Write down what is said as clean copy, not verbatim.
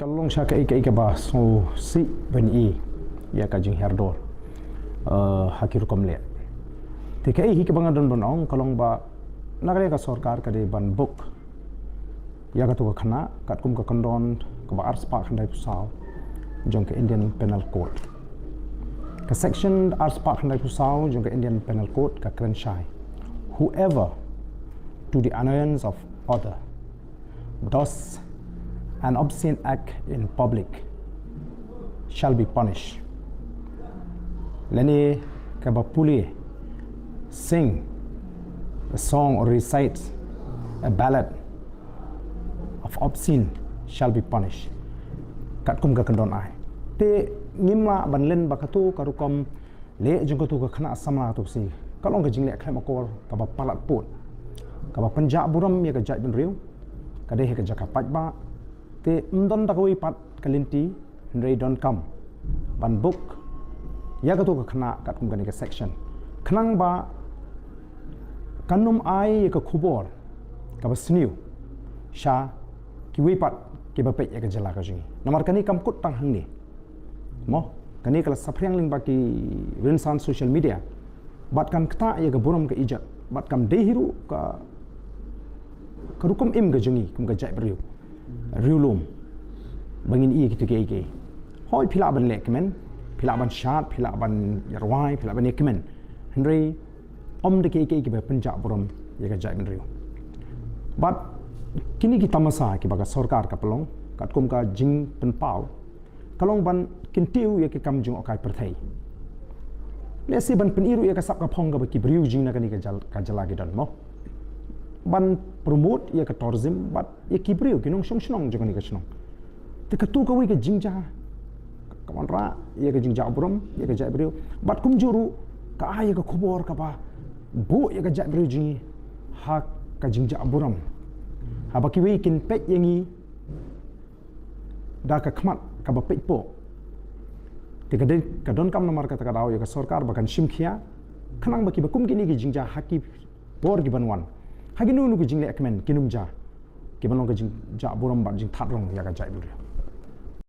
kalong siya ka ba so si ben ya ka jing herdor hakir komle te kai hi ka banga don bonong kalong ba nagare ka sarkar ka de ban book ya ka to ka khana kat kum ka kondon ka ba ars pa khandai pusau jong ka Indian Penal Code ka section ars pa khandai pusau jong ka Indian Penal Code ka krenshai whoever to the annoyance of other does an obscene act in public shall be punished. Leni kabapuli sing a song or recite a ballad of obscene shall be punished. Kat kum ka kandon ai. Te ngimla ban len bakatu karukom le jung tu ka khana samla tu si. Kalong ka jingle khlem akor ka ba palat put. Ka ba panja buram ya ka jai ben riu. Ka de he ka jaka pajba te mdon takoi pat kalinti rei don kam ban book ya ka to ka khana kat kum ka section khnang ba kanum ai ka khubor ka ba sniu sha ki wi pat ki ba pe ya ka jala ka jingi namar kani kam kut tang hang ni mo kani kala sapriang ling ba ki rinsan social media bat kan kta ya ka buram ka ijat bat kam dehiru ka rukum im ka jingi kum ka jai beriu riulum bangin i kita ke hoi phila ban lek men phila ban shat phila ban yarwai phila ban ekmen henry om de ke ba punjab buram ye ka jai ben riu but kini ki tamasa ki baga sarkar ka pelong kat kum ka jing pen pau kalong ban kintiu ye ke kam jung okai perthai lesi ban pen iru ye ka sap ka phong ka ba ki briu jing na ka ni ka jala ki don mo ban promote ya ka tourism but ya kibriu kinong song jong ni ka snong te ka tu ka wi ka jingja ka man ra ya ka jingja brom ya ka jaibriu but kum juru ka ai ka khubor ka ba bu ya ka jaibriu ji ha ka jingja brom ha ba ki wi kin pet yangi da ka khmat ka ba pet po te ka don kam nomor ka ta ka daw ya ka sarkar ba kan shimkhia khanang ba ki ba kum ki ni ki jingja ha ki por ki banwan hagi nu ki jingle ekmen kinum ja ki balong ka jing ja borom ba jing that rong ya ka jai bur